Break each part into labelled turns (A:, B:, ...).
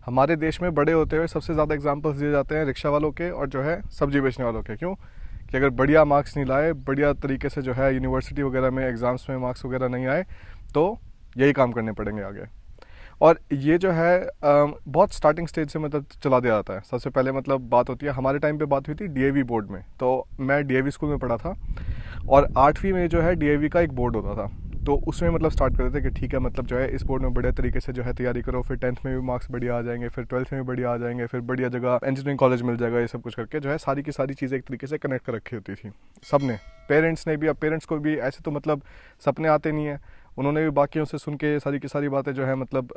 A: हमारे देश में बड़े होते हुए सबसे ज़्यादा एग्जाम्पल्स दिए जाते हैं रिक्शा वालों के और जो है सब्जी बेचने वालों के। क्यों? कि अगर बढ़िया मार्क्स नहीं लाए, बढ़िया तरीके से जो है यूनिवर्सिटी वगैरह में एग्ज़ाम्स में मार्क्स वगैरह नहीं आए, तो यही काम करने पड़ेंगे आगे। और ये जो है बहुत स्टार्टिंग स्टेज से मतलब चला दिया जाता है। सबसे पहले मतलब बात होती है, हमारे टाइम पे बात हुई थी डीएवी बोर्ड में। तो मैं डीएवी स्कूल में पढ़ा था और 8वीं में जो है डीएवी का एक बोर्ड होता था। तो उसमें मतलब स्टार्ट करते थे कि ठीक है मतलब जो है इस बोर्ड में बढ़िया तरीके से जो है तैयारी करो, फिर 10th में भी मार्क्स बढ़िया आ जाएंगे, फिर 12th में भी बढ़िया आ जाएंगे, फिर बढ़िया जगह इंजीनियरिंग कॉलेज मिल जाएगा। ये सब कुछ करके जो है सारी की सारी चीज़ें एक तरीके से कनेक्ट कर रखी होती थी सबने, पेरेंट्स ने भी। अब पेरेंट्स को भी ऐसे तो मतलब सपने आते नहीं है, उन्होंने भी बाकियों से सुन के सारी की सारी बातें जो है मतलब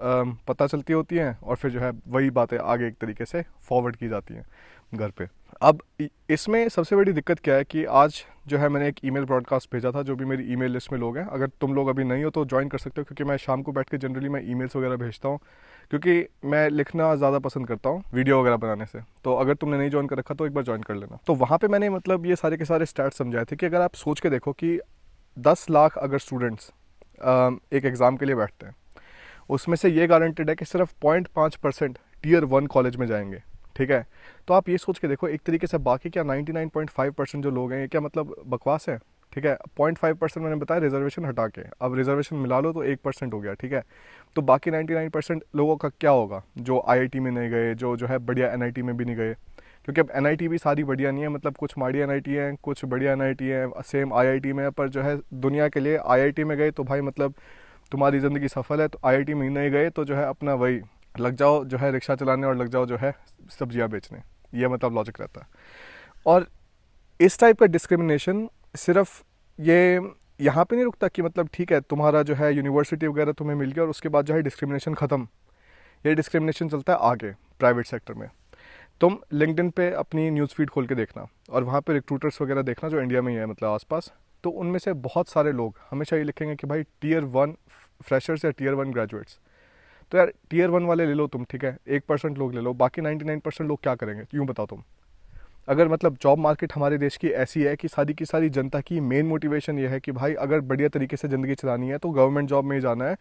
A: पता चलती होती हैं और फिर जो है वही बातें आगे एक तरीके से फॉरवर्ड की जाती हैं घर पे। अब इसमें सबसे बड़ी दिक्कत क्या है कि आज जो है मैंने एक ईमेल ब्रॉडकास्ट भेजा था, जो भी मेरी ईमेल लिस्ट में लोग हैं, अगर तुम लोग अभी नहीं हो तो ज्वाइन कर सकते हो, क्योंकि मैं शाम को बैठ के जनरली मैं ईमेल्स वगैरह भेजता हूँ, क्योंकि मैं लिखना ज़्यादा पसंद करता हूँ वीडियो वगैरह बनाने से। तो अगर तुमने नहीं ज्वाइन कर रखा तो एक बार ज्वाइन कर लेना। तो वहाँ पर मैंने मतलब ये सारे के सारे स्टैट्स समझाए थे कि अगर आप सोच के देखो कि 10 लाख अगर स्टूडेंट्स एक एग्ज़ाम के लिए बैठते हैं, उसमें से ये गारंटेड है कि सिर्फ 0.5% टियर 1 कॉलेज में जाएंगे। ठीक है, तो आप ये सोच के देखो एक तरीके से बाकी क्या 99.5% जो लोग हैं, ये क्या मतलब बकवास है। ठीक है, 0.5% मैंने बताया रिजर्वेशन हटा के, अब रिजर्वेशन मिला लो तो 1% हो गया। ठीक है, तो बाकी 99% लोगों का क्या होगा जो आईआईटी में नहीं गए, जो है बढ़िया एनआईटी में भी नहीं गए। क्योंकि अब एनआईटी भी सारी बढ़िया नहीं है, मतलब कुछ माड़ी एनआईटी है, कुछ बढ़िया एनआईटी है, सेम आईआईटी में है, पर जो है दुनिया के लिए आईआईटी में गए तो भाई मतलब तुम्हारी ज़िंदगी सफल है। तो आईआईटी में नहीं गए तो जो है अपना वही लग जाओ जो है रिक्शा चलाने और लग जाओ जो है सब्जियां बेचने, ये मतलब लॉजिक रहता है। और इस टाइप का डिस्क्रिमिनेशन सिर्फ ये यहाँ पे नहीं रुकता कि मतलब ठीक है तुम्हारा जो है यूनिवर्सिटी वगैरह तुम्हें मिल गया और उसके बाद जो है डिस्क्रिमिनेशन ख़त्म। ये डिस्क्रिमिनेशन चलता है आगे प्राइवेट सेक्टर में। तुम लिंक्डइन पे अपनी न्यूज़ फीड खोल के देखना और वहाँ पे रिक्रूटर्स वगैरह देखना जो इंडिया में ही है मतलब आसपास, तो उनमें से बहुत सारे लोग हमेशा ये लिखेंगे कि भाई टियर 1 फ्रेशर्स या टियर 1 ग्रेजुएट्स। तो यार टियर 1 वाले ले लो तुम, ठीक है, 1% लोग ले लो, बाकी 99% लोग क्या करेंगे यूँ बताओ तुम। अगर मतलब जॉब मार्केट हमारे देश की ऐसी है कि सारी की सारी जनता की मेन मोटिवेशन ये है कि भाई अगर बढ़िया तरीके से ज़िंदगी चलानी है तो गवर्नमेंट जॉब में ही जाना है।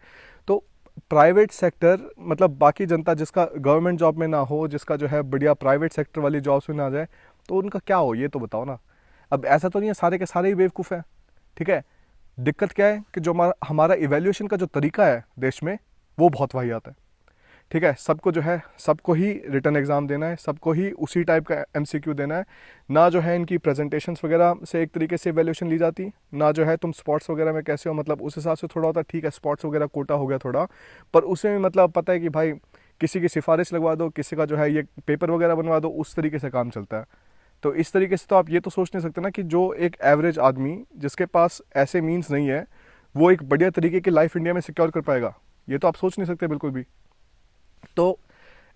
A: तो प्राइवेट सेक्टर मतलब बाकी जनता जिसका गवर्नमेंट जॉब में ना हो, जिसका जो है बढ़िया प्राइवेट सेक्टर वाली जॉब्स में ना जाए, तो उनका क्या हो ये तो बताओ ना। अब ऐसा तो नहीं है सारे के सारे ही बेवकूफ़ हैं। ठीक है, दिक्कत क्या है कि जो हमारा इवेल्यूएशन का जो तरीका है देश में वो बहुत वाहियात है। ठीक है, सबको जो है सबको ही रिटर्न एग्ज़ाम देना है, सबको ही उसी टाइप का एमसीक्यू देना है, ना जो है इनकी प्रेजेंटेशंस वगैरह से एक तरीके से वैल्यूएशन ली जाती, ना जो है तुम स्पोर्ट्स वगैरह में कैसे हो, मतलब उस हिसाब से थोड़ा होता। ठीक है, स्पोर्ट्स वगैरह कोटा हो गया थोड़ा, पर उसमें भी मतलब पता है कि भाई किसी की सिफारिश लगवा दो, किसी का जो है ये पेपर वगैरह बनवा दो, उस तरीके से काम चलता है। तो इस तरीके से तो आप ये तो सोच नहीं सकते ना कि जो एक एवरेज आदमी जिसके पास ऐसे मीन्स नहीं है वो एक बढ़िया तरीके की लाइफ इंडिया में सिक्योर कर पाएगा, ये तो आप सोच नहीं सकते बिल्कुल भी। तो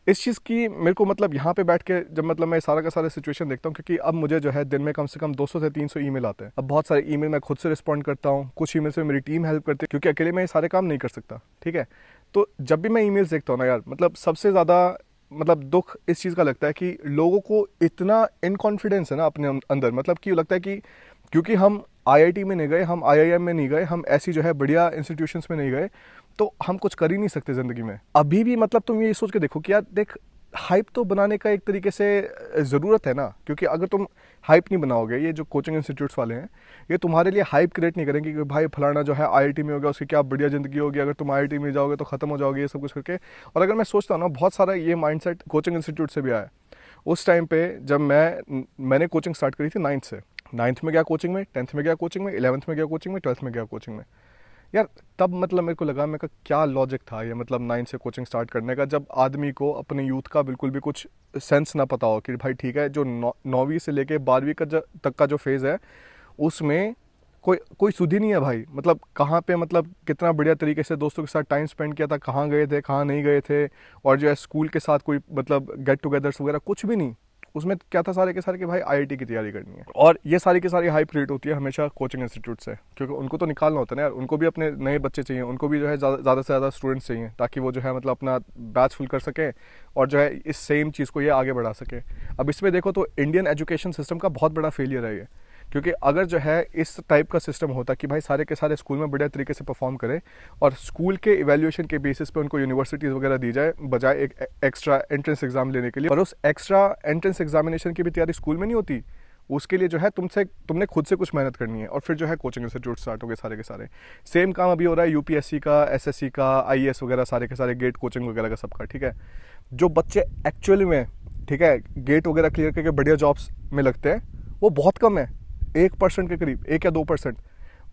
A: इस चीज़ की मेरे को मतलब यहाँ पे बैठ के जब मतलब मैं सारा का सारा सिचुएशन देखता हूँ, क्योंकि अब मुझे जो है दिन में कम से कम 200 से 300 ईमेल आते हैं। अब बहुत सारे ईमेल मैं खुद से रिस्पॉन्ड करता हूँ, कुछ ईमेल से मेरी टीम हेल्प करती है, क्योंकि अकेले मैं ये सारे काम नहीं कर सकता। ठीक है, तो जब भी मैं ईमेल्स देखता हूँ ना यार, मतलब सबसे ज़्यादा मतलब दुख इस चीज़ का लगता है कि लोगों को इतना इनकॉन्फिडेंस है ना अपने अंदर, मतलब कि लगता है कि क्योंकि हम आईआईटी में नहीं गए, हम आईआईएम में नहीं गए, हम ऐसी जो है बढ़िया इंस्टीट्यूशंस में नहीं गए, तो हम कुछ कर ही नहीं सकते ज़िंदगी में अभी भी। मतलब तुम ये सोच के देखो कि यार देख, हाइप तो बनाने का एक तरीके से ज़रूरत है ना, क्योंकि अगर तुम हाइप नहीं बनाओगे, ये जो कोचिंग इंस्टीट्यूट्स वाले हैं ये तुम्हारे लिए हाइप क्रिएट नहीं करेंगे कि भाई फलाना जो है आईआईटी में हो गया उसकी क्या बढ़िया ज़िंदगी होगी, अगर तुम आईआईटी में जाओगे तो ख़त्म हो जाओगे, ये सब कुछ करके। और अगर मैं सोचता हूँ ना, बहुत सारा ये माइंडसेट कोचिंग इंस्टीट्यूट से भी आया है। उस टाइम पे जब मैंने कोचिंग स्टार्ट करी थी 9th से, 9th में गया कोचिंग में, 10th में गया कोचिंग में, 11th में गया कोचिंग में, 12th में गया कोचिंग में। यार तब मतलब मेरे को लगा, मेरे का क्या लॉजिक था ये मतलब 9 से कोचिंग स्टार्ट करने का, जब आदमी को अपने यूथ का बिल्कुल भी कुछ सेंस ना पता हो कि भाई ठीक है जो 9वीं से लेके 12वीं का तक का जो फेज़ है उसमें कोई सुध ही नहीं है भाई। मतलब कहाँ पे मतलब कितना बढ़िया तरीके से दोस्तों के साथ टाइम स्पेंड किया था, कहाँ गए थे कहाँ नहीं गए थे, और जो है स्कूल के साथ कोई मतलब गेट टुगेदर्स वगैरह कुछ भी नहीं। उसमें क्या था सारे के सारे कि भाई आईआईटी की तैयारी करनी है। और ये सारी की सारी हाइप क्रिएट होती है हमेशा कोचिंग इंस्टीट्यूट से, क्योंकि उनको तो निकालना होता है ना यार, उनको भी अपने नए बच्चे चाहिए, उनको भी जो है ज़्यादा से ज़्यादा स्टूडेंट्स चाहिए, ताकि वो जो है मतलब अपना बैच फुल कर सकें और जो है इस सेम चीज़ को ये आगे बढ़ा सके। अब इसमें देखो तो इंडियन एजुकेशन सिस्टम का बहुत बड़ा फेलियर है ये, क्योंकि अगर जो है इस टाइप का सिस्टम होता कि भाई सारे के सारे स्कूल में बढ़िया तरीके से परफॉर्म करें और स्कूल के इवैल्यूएशन के बेसिस पे उनको यूनिवर्सिटीज़ वगैरह दी जाए बजाय एक एक्स्ट्रा एंट्रेंस एग्जाम लेने के लिए, और उस एक्स्ट्रा एंट्रेंस एग्जामिनेशन की भी तैयारी स्कूल में नहीं होती, उसके लिए जो है तुमने खुद से कुछ मेहनत करनी है और फिर जो है कोचिंग इंस्टीट्यूट स्टार्ट हो गए सारे के सारे। सेम काम अभी हो रहा है यूपीएससी का, एसएससी का, आईएएस वगैरह सारे के सारे, गेट कोचिंग वगैरह का सबका, ठीक है। जो बच्चे एक्चुअली में, ठीक है, गेट वगैरह क्लियर करके बढ़िया जॉब्स में लगते हैं वो बहुत कम है, 1% के करीब, 1 या 2%।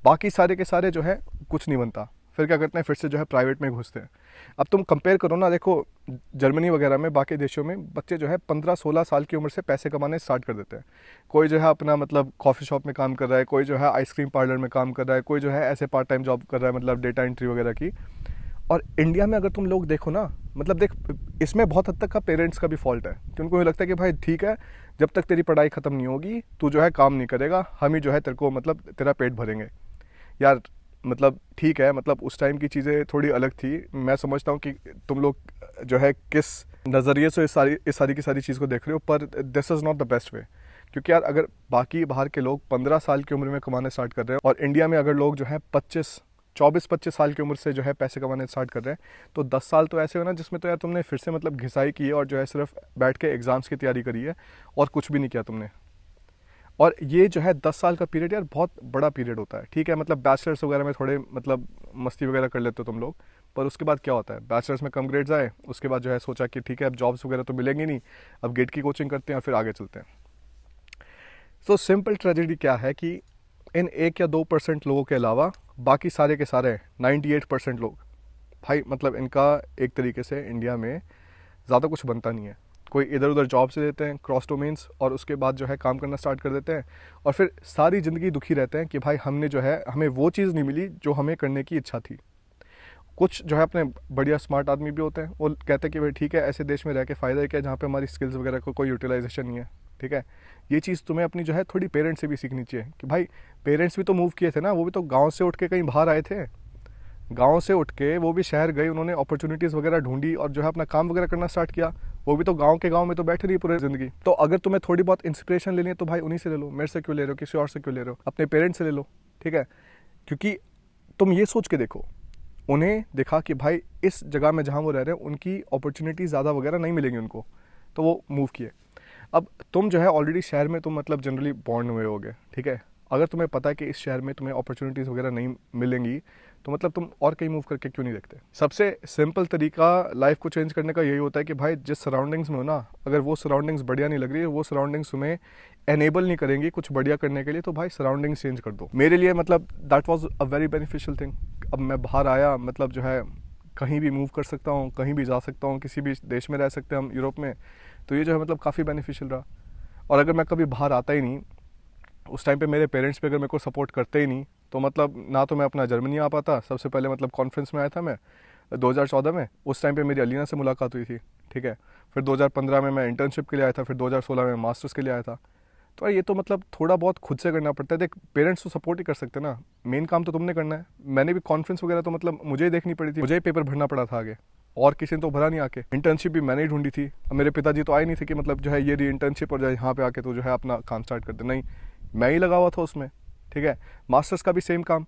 A: बाकी सारे के सारे जो है कुछ नहीं बनता, फिर क्या करते हैं, फिर से जो है प्राइवेट में घुसते हैं। अब तुम कंपेयर करो ना, देखो जर्मनी वगैरह में, बाकी देशों में बच्चे जो है 15-16 साल की उम्र से पैसे कमाने स्टार्ट कर देते हैं। कोई जो है अपना मतलब कॉफ़ी शॉप में काम कर रहा है, कोई जो है आइसक्रीम पार्लर में काम कर रहा है, कोई जो है ऐसे पार्ट टाइम जॉब कर रहा है, मतलब डेटा एंट्री वगैरह की। और इंडिया में अगर तुम लोग देखो ना, मतलब देख, इसमें बहुत हद तक का पेरेंट्स का भी फॉल्ट है कि उनको ये लगता है कि भाई ठीक है, जब तक तेरी पढ़ाई ख़त्म नहीं होगी तू जो है काम नहीं करेगा, हम ही जो है तेरे को मतलब तेरा पेट भरेंगे। यार मतलब ठीक है, मतलब उस टाइम की चीज़ें थोड़ी अलग थी। मैं समझता हूँ कि तुम लोग जो है किस नज़रिए से इस सारी की सारी चीज़ को देख रहे हो, पर this is not the best way. क्योंकि यार अगर बाकी बाहर के लोग 15 साल की उम्र में कमाने स्टार्ट कर रहे हैं और इंडिया में अगर लोग जो है 24-25 साल की उम्र से जो है पैसे कमाने स्टार्ट कर रहे हैं, तो 10 साल तो ऐसे हो ना जिसमें तो यार तुमने फिर से मतलब घिसाई की है और जो है सिर्फ बैठ के एग्ज़ाम्स की तैयारी करी है और कुछ भी नहीं किया तुमने। और ये जो है 10 साल का पीरियड यार बहुत बड़ा पीरियड होता है, ठीक है। मतलब बैचलर्स वगैरह में थोड़े मतलब मस्ती वगैरह कर लेते हो तुम लोग, पर उसके बाद क्या होता है, बैचलर्स में कम ग्रेड्स आए, उसके बाद जो है सोचा कि ठीक है अब जॉब्स वगैरह तो मिलेंगी नहीं, अब गेट की कोचिंग करते हैं फिर आगे चलते हैं। सो सिंपल ट्रेजेडी क्या है कि इन 1 या 2% लोगों के अलावा बाकी सारे के सारे 98% लोग, भाई मतलब इनका एक तरीके से इंडिया में ज़्यादा कुछ बनता नहीं है। कोई इधर उधर जॉब से देते हैं क्रॉस डोमेन्स और उसके बाद जो है काम करना स्टार्ट कर देते हैं और फिर सारी ज़िंदगी दुखी रहते हैं कि भाई हमने जो है, हमें वो चीज़ नहीं मिली जो हमें करने की इच्छा थी। कुछ जो है अपने बढ़िया स्मार्ट आदमी भी होते हैं, वो कहते हैं कि भाई ठीक है, ऐसे देश में रह के फ़ायदा है क्या जहाँ पे हमारी स्किल्स वगैरह को कोई यूटिलाइजेशन नहीं है, ठीक है। ये चीज़ तुम्हें अपनी जो है थोड़ी पेरेंट्स से भी सीखनी चाहिए कि भाई पेरेंट्स भी तो मूव किए थे ना, वो भी तो गाँव से उठ के कहीं बाहर आए थे, गांव से उठ के वो भी शहर गए, उन्होंने अपॉर्चुनिटीज़ वगैरह ढूंढी और जो है अपना काम वगैरह करना स्टार्ट किया। वो भी तो गांव के गांव में तो बैठे रही पूरी ज़िंदगी। तो अगर तुम्हें थोड़ी बहुत इंस्पिरेशन लेनी है तो भाई उन्हीं से ले लो, मेरे से क्यों ले रहे हो, किसी और से क्यों ले रहे हो, अपने पेरेंट्स से ले लो, ठीक है। क्योंकि तुम ये सोच के देखो, उन्हें देखा कि भाई इस जगह में जहाँ वो रह रहे हैं उनकी अपॉर्चुनिटी ज़्यादा वगैरह नहीं मिलेंगी उनको, तो वो मूव किए। अब तुम जो है ऑलरेडी शहर में तुम मतलब जनरली बॉर्न हुए होगे, ठीक है। अगर तुम्हें पता है कि इस शहर में तुम्हें अपॉर्चुनिटीज़ वगैरह नहीं मिलेंगी तो मतलब तुम और कहीं मूव करके क्यों नहीं देखते। सबसे सिंपल तरीका लाइफ को चेंज करने का यही होता है कि भाई जिस सराउंडिंग्स में हो ना, अगर वो सराउंडिंग्स बढ़िया नहीं लग रही है, वो सराउंडिंग्स तुम्हें एनेबल नहीं करेंगी कुछ बढ़िया करने के लिए, तो भाई सराउंडिंग्स चेंज कर दो। मेरे लिए मतलब that was a very beneficial thing. अब मैं बाहर आया, मतलब जो है कहीं भी मूव कर सकता हूँ, कहीं भी जा सकता हूँ, किसी भी देश में रह सकते हैं हम यूरोप में, तो ये जो है मतलब काफ़ी बेनिफिशियल रहा। और अगर मैं कभी बाहर आता ही नहीं, उस टाइम पे मेरे पेरेंट्स भी अगर मेरे को सपोर्ट करते ही नहीं, तो मतलब ना तो मैं अपना जर्मनी आ पाता। सबसे पहले मतलब कॉन्फ्रेंस में आया था मैं 2014 में, उस टाइम पे मेरी अलीना से मुलाकात हुई थी, ठीक है। फिर 2015 में मैं इंटर्नशिप के लिए आया था, फिर 2016 में मास्टर्स के लिए आया था। तो ये तो मतलब थोड़ा बहुत खुद से करना पड़ता है। देख पेरेंट्स तो सपोर्ट ही कर सकते ना, मेन काम तो तुमने करना है। मैंने भी कॉन्फ्रेंस वगैरह तो मतलब मुझे ही देखनी पड़ी थी, मुझे ही पेपर भरना पड़ा था आगे, और किसी ने तो भरा नहीं आके। इंटर्नशिप भी मैंने ही ढूंढी थी। अब मेरे पिताजी तो आए नहीं थे कि मतलब जो है ये री इंटर्नशिप और जो यहाँ पे आके तो जो है अपना काम स्टार्ट कर दे, नहीं, मैं ही लगा हुआ था उसमें, ठीक है। मास्टर्स का भी सेम काम।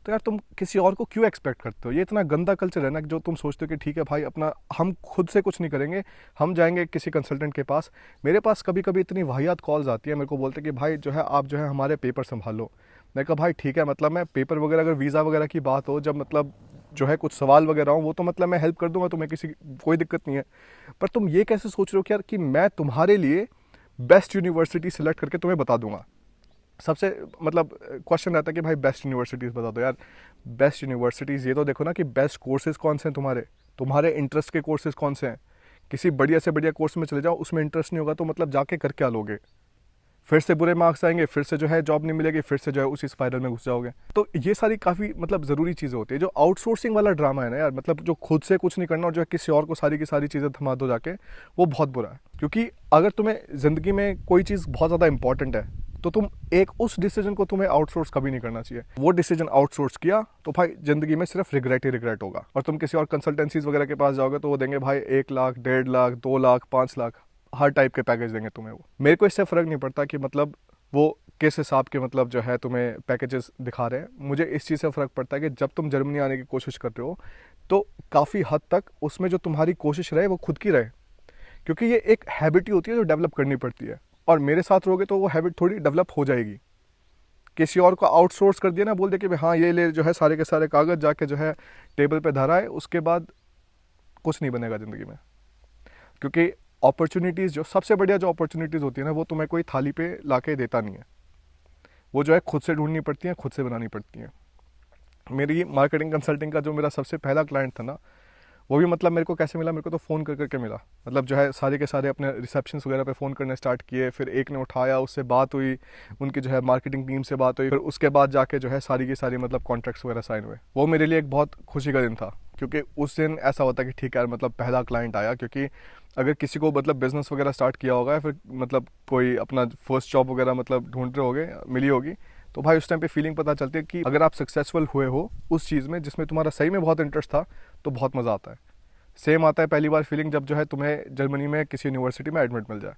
A: तो यार तुम किसी और को क्यों एक्सपेक्ट करते हो? ये इतना गंदा कल्चर है ना, जो तुम सोचते हो कि ठीक है भाई अपना हम खुद से कुछ नहीं करेंगे, हम जाएंगे किसी कंसल्टेंट के पास। मेरे पास कभी कभी इतनी वाहियात कॉल्स आती है, मेरे को बोलते कि भाई जो है आप जो है हमारे पेपर संभालो। मैं कहा भाई ठीक है, मतलब मैं पेपर वगैरह, अगर वीज़ा वगैरह की बात हो, जब मतलब जो है कुछ सवाल वगैरह हो, वो तो मतलब मैं हेल्प कर दूंगा तुम्हें, किसी कोई दिक्कत नहीं है। पर तुम ये कैसे सोच रहे हो कि यार कि मैं तुम्हारे लिए बेस्ट यूनिवर्सिटी सिलेक्ट करके तुम्हें बता दूंगा। सबसे मतलब क्वेश्चन रहता है कि भाई बेस्ट यूनिवर्सिटीज़ बता दो। यार बेस्ट यूनिवर्सिटीज़ ये तो देखो ना कि बेस्ट कोर्सेज कौन से हैं, तुम्हारे इंटरेस्ट के कोर्सेज कौन से हैं। किसी बढ़िया से बढ़िया कोर्स में चले जाओ, उसमें इंटरेस्ट नहीं होगा तो मतलब जाके कर क्या लोगे? फिर से बुरे मार्क्स आएंगे, फिर से जो है जॉब नहीं मिलेगी, फिर से जो है उसी स्पाइरल में घुस जाओगे। तो ये सारी काफ़ी मतलब ज़रूरी चीज़ें होती है। जो आउटसोर्सिंग वाला ड्रामा है ना यार, मतलब जो खुद से कुछ नहीं करना और जो है किसी और को सारी की सारी चीज़ें थमा दो जाके, वो बहुत बुरा है। क्योंकि अगर तुम्हें ज़िंदगी में कोई चीज़ बहुत ज़्यादा इंपॉर्टेंट है तो तुम उस डिसीजन को तुम्हें आउटसोर्स कभी नहीं करना चाहिए। वो डिसीजन आउटसोर्स किया तो भाई जिंदगी में सिर्फ रिग्रेट ही रिग्रेट होगा। और तुम किसी और कंसल्टेंसीज वगैरह के पास जाओगे तो वो देंगे भाई 1 लाख, 1.5 लाख, 2 लाख, 5 लाख, हर टाइप के पैकेज देंगे तुम्हें। वो मेरे को इससे फ़र्क नहीं पड़ता कि मतलब वो किस हिसाब के मतलब जो है तुम्हें पैकेजेस दिखा रहे हैं। मुझे इस चीज़ से फ़र्क पड़ता है कि जब तुम जर्मनी आने की कोशिश कर रहे हो तो काफ़ी हद तक उसमें जो तुम्हारी कोशिश रहे वो खुद की रहे, क्योंकि ये एक हैबिट ही होती है जो डेवलप करनी पड़ती है। और मेरे साथ रहोगे तो वो हैबिट थोड़ी डेवलप हो जाएगी। किसी और को आउटसोर्स कर दिया ना, बोल दे कि भाई हाँ ये ले जो है सारे के सारे कागज़ जाके जो है टेबल पे धरा है, उसके बाद कुछ नहीं बनेगा ज़िंदगी में। क्योंकि अपॉर्चुनिटीज़, जो सबसे बढ़िया जो अपॉर्चुनिटीज़ होती है ना, वो तुम्हें कोई थाली पे ला के देता नहीं है। वो जो है खुद से ढूंढनी पड़ती हैं, खुद से बनानी पड़ती हैं। मेरी मार्केटिंग कंसल्टिंग का जो मेरा सबसे पहला क्लाइंट था ना, वो भी मतलब मेरे को कैसे मिला, मेरे को तो फ़ोन कर करके मिला। मतलब जो है सारे के सारे अपने रिसेप्शंस वगैरह पे फ़ोन करने स्टार्ट किए, फिर एक ने उठाया, उससे बात हुई, उनकी जो है मार्केटिंग टीम से बात हुई, फिर उसके बाद जाके जो है सारी की सारी मतलब कॉन्ट्रैक्ट्स वगैरह साइन हुए। वो मेरे लिए एक बहुत खुशी का दिन था, क्योंकि उस दिन ऐसा होता कि ठीक है मतलब पहला क्लाइंट आया। क्योंकि अगर किसी को मतलब बिज़नेस वगैरह स्टार्ट किया होगा या फिर मतलब कोई अपना फर्स्ट जॉब वगैरह मतलब ढूंढ रहे होगे, मिली होगी, तो भाई उस टाइम पे फीलिंग पता चलती है कि अगर आप सक्सेसफुल हुए हो उस चीज़ में जिसमें तुम्हारा सही में बहुत इंटरेस्ट था, तो बहुत मज़ा आता है। सेम आता है पहली बार फीलिंग जब जो है तुम्हें जर्मनी में किसी यूनिवर्सिटी में एडमिट मिल जाए,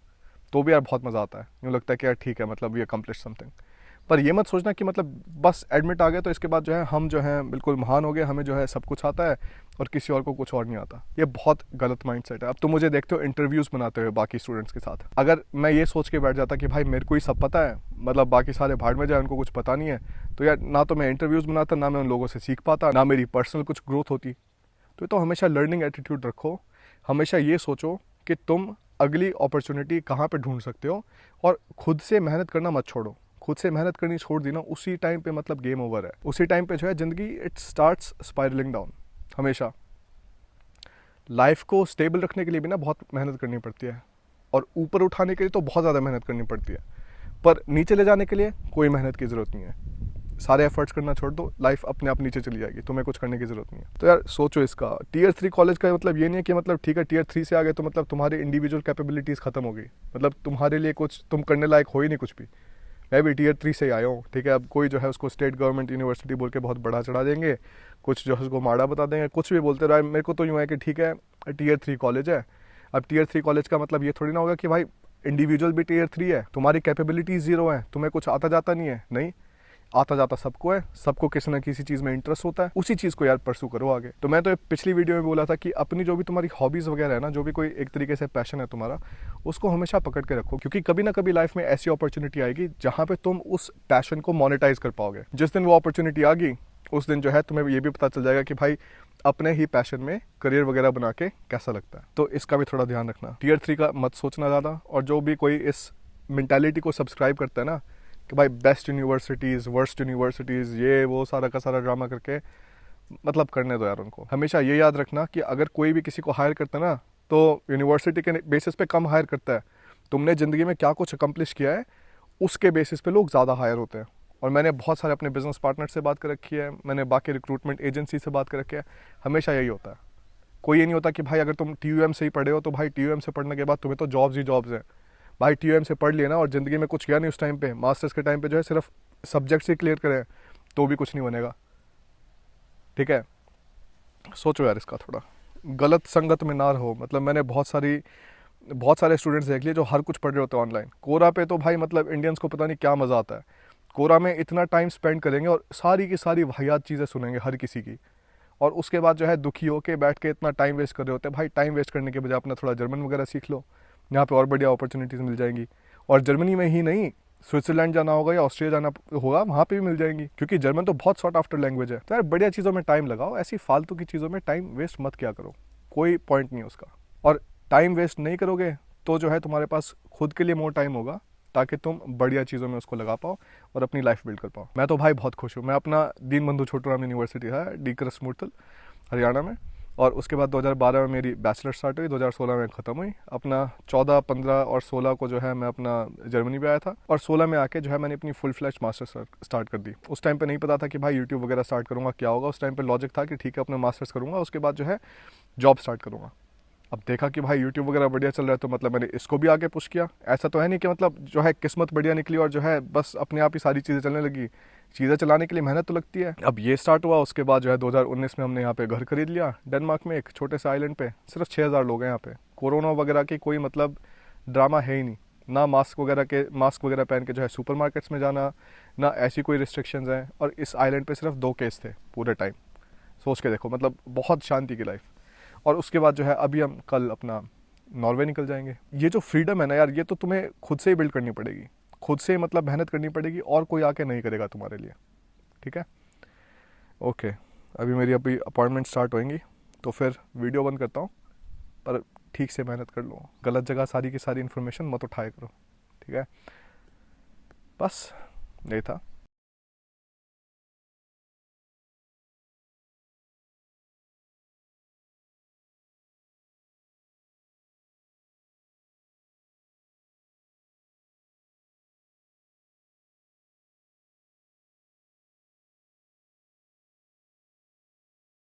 A: तो भी यार बहुत मज़ा आता है। यूँ लगता है कि यार ठीक है मतलब वी अकम्प्लिश समथिंग। पर ये मत सोचना कि मतलब बस एडमिट आ गए तो इसके बाद जो है हम जो है बिल्कुल महान हो गए, हमें जो है सब कुछ आता है और किसी और को कुछ और नहीं आता। ये बहुत गलत माइंडसेट है। अब तुम मुझे देखते हो इंटरव्यूज़ बनाते हुए बाकी स्टूडेंट्स के साथ, अगर मैं ये सोच के बैठ जाता कि भाई मेरे को ही सब पता है, मतलब बाकी सारे भाड़ में जाए, उनको कुछ पता नहीं है, तो यार ना तो मैं इंटरव्यूज़ बनाता, ना मैं उन लोगों से सीख पाता, ना मेरी पर्सनल कुछ ग्रोथ होती। तो हमेशा लर्निंग एटीट्यूड रखो। हमेशा ये सोचो कि तुम अगली अपॉर्चुनिटी कहाँ पे ढूंढ सकते हो, और खुद से मेहनत करना मत छोड़ो। खुद से मेहनत करनी छोड़ दी ना, उसी टाइम पे मतलब गेम ओवर है। उसी टाइम पे जो है ज़िंदगी इट स्टार्ट्स स्पाइरलिंग डाउन। हमेशा लाइफ को स्टेबल रखने के लिए भी ना बहुत मेहनत करनी पड़ती है, और ऊपर उठाने के लिए तो बहुत ज़्यादा मेहनत करनी पड़ती है, पर नीचे ले जाने के लिए कोई मेहनत की ज़रूरत नहीं है। सारे एफर्ट्स करना छोड़ दो, लाइफ अपने आप नीचे चली जाएगी, तुम्हें कुछ करने की ज़रूरत नहीं है। तो यार सोचो इसका। टियर 3 कॉलेज का मतलब ये नहीं है कि मतलब ठीक है टियर 3 से आ गए तो मतलब तुम्हारी इंडिविजुअल कैपेबिलिटीज़ ख़त्म हो गई, मतलब तुम्हारे लिए कुछ तुम करने लायक हो ही नहीं कुछ भी। मैं भी टियर 3 से ही आया हूँ, ठीक है। अब कोई जो है उसको स्टेट गवर्नमेंट यूनिवर्सिटी बोल के बहुत बड़ा चढ़ा देंगे, कुछ जो है उसको माड़ा बता देंगे, कुछ भी बोलते रहे। मेरे को तो यूँ है कि ठीक है टियर 3 कॉलेज है। अब टियर 3 कॉलेज का मतलब ये थोड़ी ना होगा कि भाई इंडिविजुअल भी टियर 3 है, तुम्हारी कैपेबिलिटीज़ ज़ीरो है, तुम्हें कुछ आता जाता नहीं है। नहीं, आता जाता सबको है, सबको किसी ना किसी चीज़ में इंटरेस्ट होता है, उसी चीज़ को यार परसू करो आगे। तो मैं तो पिछली वीडियो में बोला था कि अपनी जो भी तुम्हारी हॉबीज़ वगैरह है ना, जो भी कोई एक तरीके से पैशन है तुम्हारा, उसको हमेशा पकड़ के रखो, क्योंकि कभी ना कभी लाइफ में ऐसी अपॉर्चुनिटी आएगी जहाँ पे तुम उस पैशन को मोनेटाइज कर पाओगे। जिस दिन वो अपॉर्चुनिटी आ गई उस दिन जो है तुम्हें ये भी पता चल जाएगा कि भाई अपने ही पैशन में करियर वगैरह बना के कैसा लगता है। तो इसका भी थोड़ा ध्यान रखना। टियर 3 का मत सोचना ज़्यादा। और जो भी कोई इस मेंटालिटी को सब्सक्राइब करता है ना कि भाई बेस्ट यूनिवर्सिटीज़, वर्स्ट यूनिवर्सिटीज़, ये वो सारा का सारा ड्रामा करके, मतलब करने दो यार उनको। हमेशा ये याद रखना कि अगर कोई भी किसी को हायर करता है ना, तो यूनिवर्सिटी के बेसिस पे कम हायर करता है। तुमने ज़िंदगी में क्या कुछ अकम्प्लिश किया है उसके बेसिस पे लोग ज़्यादा हायर होते हैं। और मैंने बहुत सारे अपने बिजनेस पार्टनर से बात कर रखी है, मैंने बाकी रिक्रूटमेंट एजेंसी से बात कर रखी है। हमेशा यही होता है। कोई ये नहीं होता कि भाई अगर तुम TUM से ही पढ़े हो तो भाई TUM से पढ़ने के बाद तुम्हें तो जॉब्स ही जॉब्स हैं। भाई TUM से पढ़ लिया ना और ज़िंदगी में कुछ किया नहीं उस टाइम पे, मास्टर्स के टाइम पे जो है सिर्फ सब्जेक्ट्स ही क्लियर करें तो भी कुछ नहीं बनेगा। ठीक है, सोचो यार इसका थोड़ा। गलत संगत में ना रहो। मतलब मैंने बहुत सारे स्टूडेंट्स देख लिए जो हर कुछ पढ़ रहे होते हैं ऑनलाइन। कोरा पे तो भाई मतलब इंडियंस को पता नहीं क्या मज़ा आता है। कोरा में इतना टाइम स्पेंड करेंगे और सारी की सारी वाहियात चीज़ें सुनेंगे हर किसी की, और उसके बाद जो है दुखी होके बैठ के इतना टाइम वेस्ट कर रहे होते हैं। भाई टाइम वेस्ट करने के बजाय अपना थोड़ा जर्मन वगैरह सीख लो, यहाँ पे और बढ़िया अपॉर्चुनिटीज़ मिल जाएंगी। और जर्मनी में ही नहीं, स्विट्ज़रलैंड जाना होगा या ऑस्ट्रिया जाना होगा, वहाँ पे भी मिल जाएंगी, क्योंकि जर्मन तो बहुत सॉर्ट आफ्टर लैंग्वेज है। तो यार बढ़िया चीज़ों में टाइम लगाओ, ऐसी फालतू की चीज़ों में टाइम वेस्ट मत किया करो, कोई पॉइंट नहीं है उसका। और टाइम वेस्ट नहीं करोगे तो जो है तुम्हारे पास खुद के लिए मोर टाइम होगा, ताकि तुम बढ़िया चीज़ों में उसको लगा पाओ और अपनी लाइफ बिल्ड कर पाओ। मैं तो भाई बहुत खुश हूँ। मैं अपना दीनबंधु छोटूराम यूनिवर्सिटी है डी करसमुरथल हरियाणा में, और उसके बाद 2012 में मेरी बैचलर स्टार्ट हुई, 2016 में ख़त्म हुई। अपना 14, 15 और 16 को जो है मैं अपना जर्मनी पे आया था, और 16 में आके जो है मैंने अपनी फुल फ्लैश मास्टर्स स्टार्ट कर दी। उस टाइम पे नहीं पता था कि भाई यूट्यूब वगैरह स्टार्ट करूँगा क्या होगा। उस टाइम पे लॉजिक था कि ठीक है अपना मास्टर्स करूँगा, उसके बाद जो है जॉब स्टार्ट करूँगा। अब देखा कि भाई यूट्यूब वगैरह बढ़िया चल रहा है, तो मतलब मैंने इसको भी आगे पुश किया। ऐसा तो है नहीं कि मतलब जो है किस्मत बढ़िया निकली और जो है बस अपने आप ही सारी चीज़ें चलने लगी। चीज़ें चलाने के लिए मेहनत तो लगती है। अब ये स्टार्ट हुआ, उसके बाद जो है 2019 में हमने यहाँ पे घर खरीद लिया डेनमार्क में, एक छोटे से आइलैंड पे। सिर्फ 6000 लोग हैं यहाँ पे। कोरोना वगैरह की कोई मतलब ड्रामा है ही नहीं, ना मास्क वगैरह पहन के जो है सुपरमार्केट्स में जाना, ना ऐसी कोई रिस्ट्रिक्शंस हैं। और इस आइलैंड पे सिर्फ 2 केस थे पूरे टाइम। सोच के देखो, मतलब बहुत शांति की लाइफ। और उसके बाद जो है अभी हम कल अपना नॉर्वे निकल जाएंगे। ये जो फ्रीडम है ना यार, ये तो तुम्हें खुद से ही बिल्ड करनी पड़ेगी, खुद से मतलब मेहनत करनी पड़ेगी, और कोई आके नहीं करेगा तुम्हारे लिए। ठीक है, ओके। अभी अपॉइंटमेंट स्टार्ट होएंगी, तो फिर वीडियो बंद करता हूँ। पर ठीक से मेहनत कर लो, गलत जगह सारी की सारी इन्फॉर्मेशन मत उठाया करो। ठीक है, बस यही था।